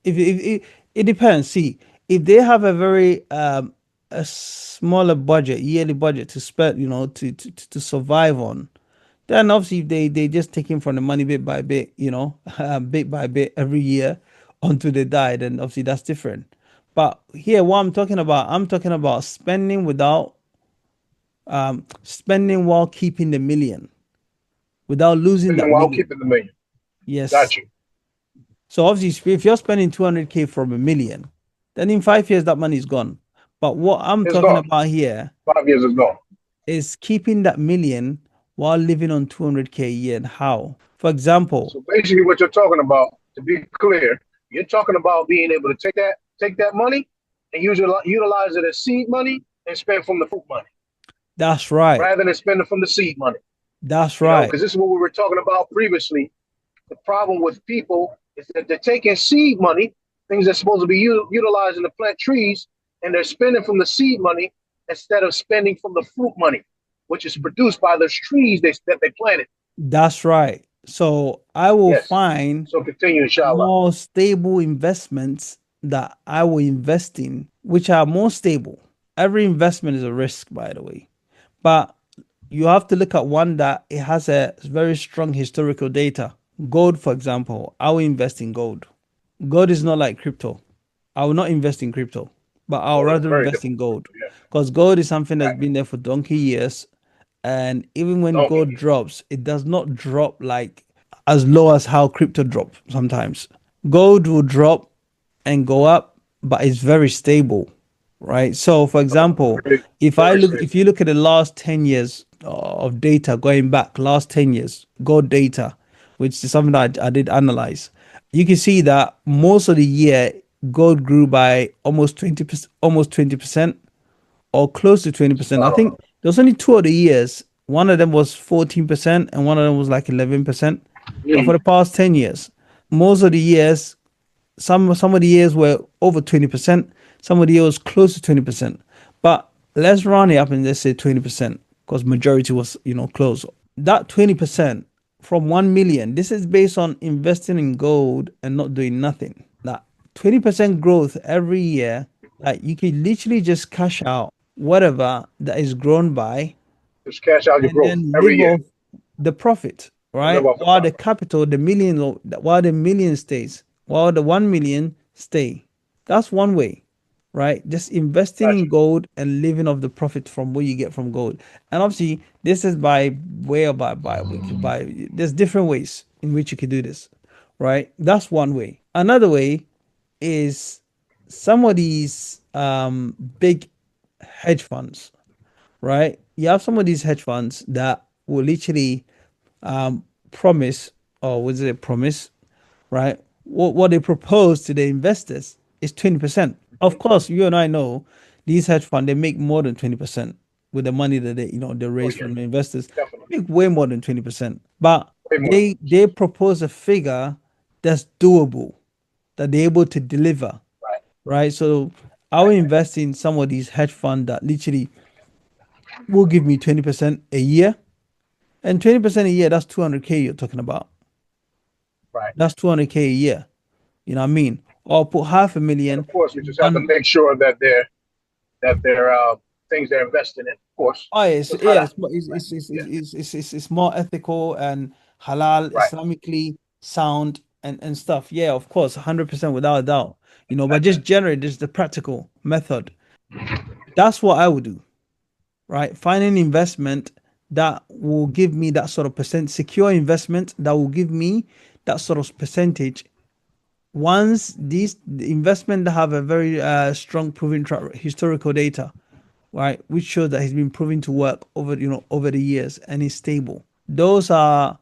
It depends. See, if they have a very a smaller budget, yearly budget to spend, to survive on, then obviously if they just taking from the money bit by bit, bit by bit every year until they die, then obviously that's different. But here, what I'm talking about spending without spending while keeping the million, without losing Spending that while million. keeping the million. Yes. Got you. So obviously, if you're spending 200K from a million, then in 5 years that money is gone. But what I'm It's talking gone. about here 5 years is gone. is keeping that million while living on 200K a year. And how? For example, So basically, what you're talking about, to be clear, you're talking about being able to take that money and utilize it as seed money and spend from the fruit money that's right. rather than spending from the seed money. That's You know, right. because this is what we were talking about previously. The problem with people is that they're taking seed money, things that's supposed to be utilizing to plant trees, and they're spending from the seed money instead of spending from the fruit money, which is produced by those trees that they planted. That's right. So I will Yes. find So continue, inshallah. more stable investments that I will invest in, which are more stable. Every investment is a risk, by the way. But you have to look at one that it has a very strong historical data. Gold, for example, I will invest in gold. Gold is not like crypto. I will not invest in crypto, but I'll Gold is rather very invest in different from gold crypto. Yeah. because gold is something that's Right. been there for donkey years. And even when Donkey gold years. drops, it does not drop like as low as how crypto drop sometimes. Gold will drop and go up, but it's very stable, right? So, for example, Very, very if stable. you look at the last 10 years of data going back, last 10 years, gold data, which is something that I did analyze, you can see that most of the year gold grew by almost 20%, or close to 20%. I Spot think on. there was only two of the years. One of them was 14% and one of them was like 11%. But for Mm. the past 10 years, most of the years, some of the years were over 20%, some of the years close to 20%. But let's round it up and let's say 20% because majority was, close. That 20% from 1 million, this is based on investing in gold and not doing nothing. That 20% growth every year, like you could literally just cash out whatever that is grown by Just cash out your and growth then every live year off the profit, and live right? off the While the profit. capital, while the million stays, while the 1 million stay. That's one way, right? Just investing Got in you. gold and living off the profit from what you get from gold. And obviously, this is by way of there's different ways in which you can do this, right? That's one way. Another way is some of these big hedge funds, right? You have some of these hedge funds that will literally promise, or was it a promise, right? What they propose to the investors is 20%. Of Mhm. course, you and I know these hedge funds, they make more than 20% with the money that they Oh raise yeah, from the investors. definitely. They make way more than 20%. But Way more than they 20%. propose a figure that's doable, that they're able to deliver, Right. right? So I will Right. invest in some of these hedge funds that literally will give me 20% a year. And 20% a year, that's 200K you're talking about. Right. That's 200K a year. You know what I mean? Or put half a But million. of course, we just have to One, make sure that they're things they're investing in. Of course, oh, yes, with yeah, halal. Right. Yeah. it's more ethical and halal, Right. Islamically sound and stuff. Yeah, of course, 100% without a doubt. But just generate this the practical method. That's what I would do, right? Find an investment that will give me that sort of secure investment that will give me that sort of percentage. Once these investment that have a very strong proven historical data, right, which shows that he's been proven to work over the years and is stable. Those are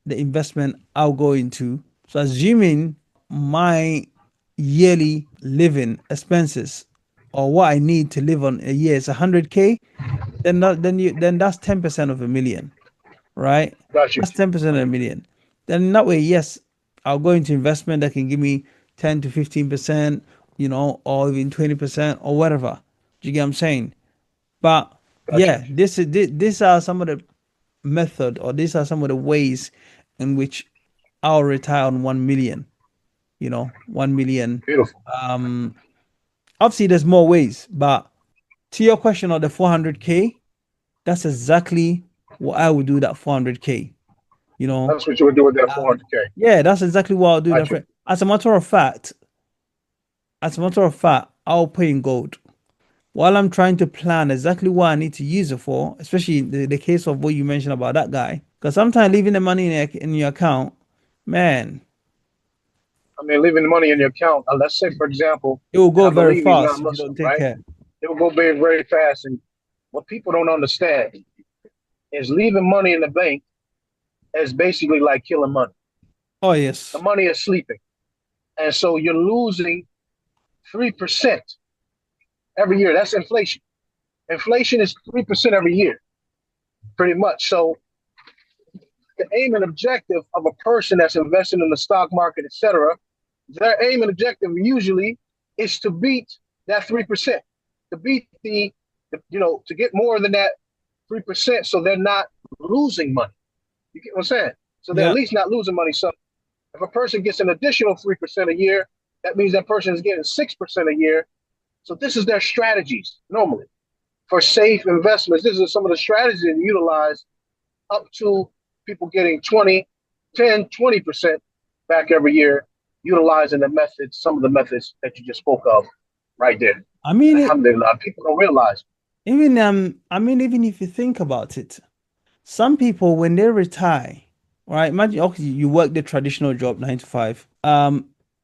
the investment I'll go into. So assuming my yearly living expenses or what I need to live on a year is 100K, then that's 10% of a million, right? Got you. That's 10% of a million. Then in that way, yes, I'll go into investment that can give me 10 to 15%, or even 20% or whatever. Do you get what I'm saying? But Got you. yeah, these are some of the method, or these are some of the ways in which I'll retire on 1 million. 1 million. Beautiful. Um, Obviously there's more ways, but to your question of the 400K, that's exactly what I would do that 400K, you know. That's what you would do with that Um, 400K. yeah, that's exactly what I'll do Got that you. for. As a matter of fact, I'll pay in gold while I'm trying to plan exactly what I need to use it for, especially the case of what you mentioned about that guy. Because sometimes leaving the money in your account, man, I mean, leaving the money in your account. Let's say, for example, it will and go I very believe he's not fast if you don't Muslim, take right? care. It will go very, very fast. And what people don't understand is leaving money in the bank is basically like killing money. Oh, The yes. money is sleeping. And so you're losing 3% every year. That's inflation. Inflation is 3% every year, pretty much. So the aim and objective of a person that's investing in the stock market, etc., their aim and objective usually is to beat that 3%, to beat to get more than that 3%, so they're not losing money. You get what I'm saying? So they're at Yeah. least not losing money. So if a person gets an additional 3% a year, that means that person is getting 6% a year. So this is their strategies normally for safe investments. This is some of the strategies that utilize up to people getting 20, 10, 20% back every year, utilizing the methods, some of the methods that you just spoke of right there. I mean, Alhamdulillah, people don't realize. even if you think about it, some people when they retire, right? Imagine, okay, you work the traditional job 9 to 5.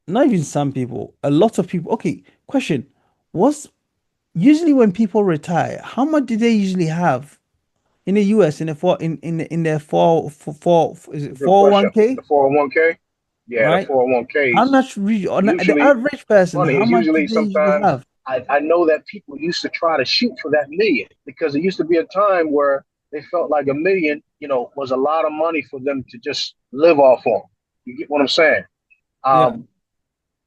Not even some people, a lot of people. Okay, question: What's usually when people retire? How much do they usually have in the U.S. in their is it Good four hundred one question. k The 401k, yeah, the right? How 401ks. much on the Usually, average it's person? funny. How It's much do usually they usually sometimes have? I know that people used to try to shoot for that million because it used to be a time where they felt like a million, was a lot of money for them to just live off on. You get what I'm saying? Yeah. Um,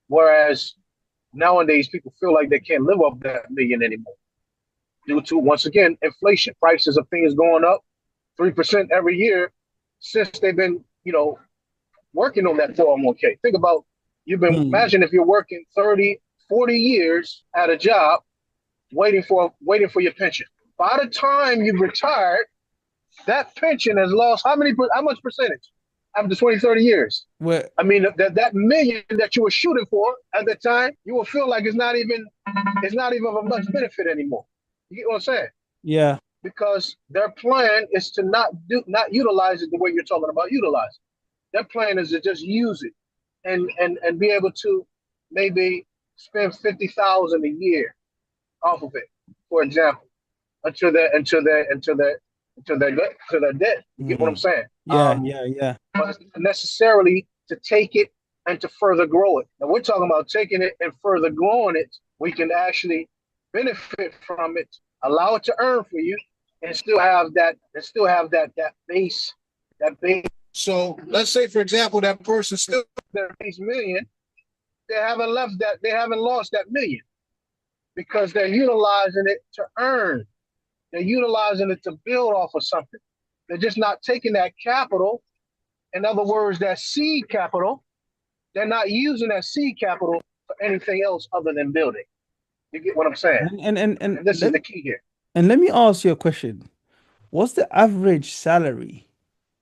Whereas nowadays people feel like they can't live off that million anymore due to, once again, inflation. Prices of things going up 3% every year since they've been, working on that 401k. Think about, Hmm. imagine if you're working 30, 40 years at a job waiting for your pension. By the time you've retired, that pension has lost how much percentage after 20, 30 years? Well, I mean, that million that you were shooting for at the time, you will feel like it's not even of much benefit anymore. You get what I'm saying? yeah. Because their plan is to not utilize it the way you're talking about utilize it. Their plan is to just use it and be able to maybe spend 50,000 a year off of it, for example, until their debt. You get what I'm Hmm. saying? Yeah, yeah, yeah. But necessarily to take it and to further grow it. Now we're talking about taking it and further growing it. We can actually benefit from it, allow it to earn for you, and still have that base. So let's say, for example, that person still their base million. They haven't lost that million because they're utilizing it to earn. They're utilizing it to build off of something. They're just not taking that capital. In other words, that seed capital. They're not using that seed capital for anything else other than building. You get what I'm saying? And this is the key here. Let me ask you a question. What's the average salary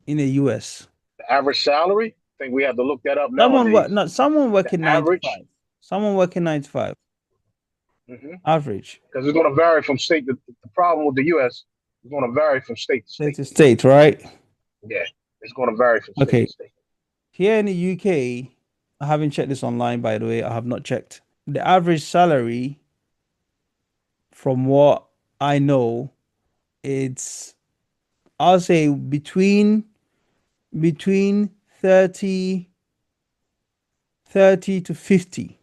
in the US? The average salary, I think we have to look that up Someone what nowadays. not someone The working nine to average, five. Someone working 9 to 5. because Average. it's going to vary from state. The problem with the U.S. is going to vary from state to State state. to state, right? Yeah, it's going to vary from state to Okay. state. Here in the UK, I haven't checked this online, by the way. I have not checked. The average salary, from what I know, it's I'll say between 30 to 50,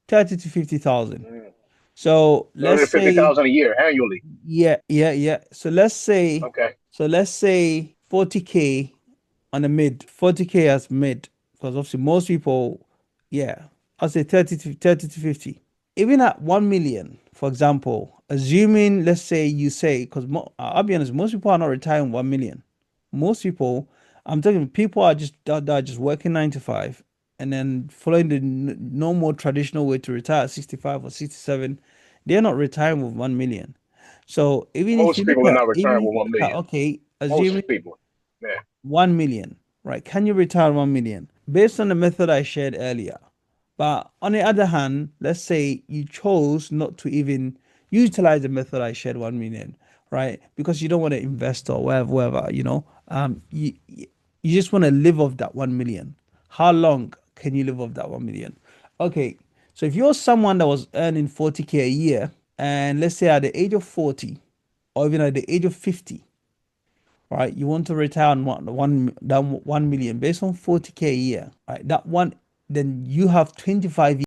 30 to 50,000. Mm. So 30 let's to fifty say, thousand a year annually. yeah, yeah, yeah. Okay. So let's say 40K on the mid, 40K as mid, because obviously most people, yeah, I'll say 30 to 50. Even at 1 million, for example, assuming, let's say you say, because I'll be honest, most people are not retiring 1 million. Most people, I'm talking people are just that are just working 9 to 5. and then following the normal traditional way to retire at 65 or 67, they're not retiring with 1 million. So even if you Most look people are at, not retiring with 1 million. okay, assuming Most people. Yeah. 1 million, right? Can you retire 1 million? Based on the method I shared earlier. But on the other hand, let's say you chose not to even utilize the method I shared, 1 million, right? Because you don't want to invest or whatever, you just want to live off that 1 million. How long can you live off that 1 million? Okay. So if you're someone that was earning 40K a year, and let's say at the age of 40 or even at the age of 50, right? You want to retire on that 1 million based on 40K a year, right? That one, then you have 25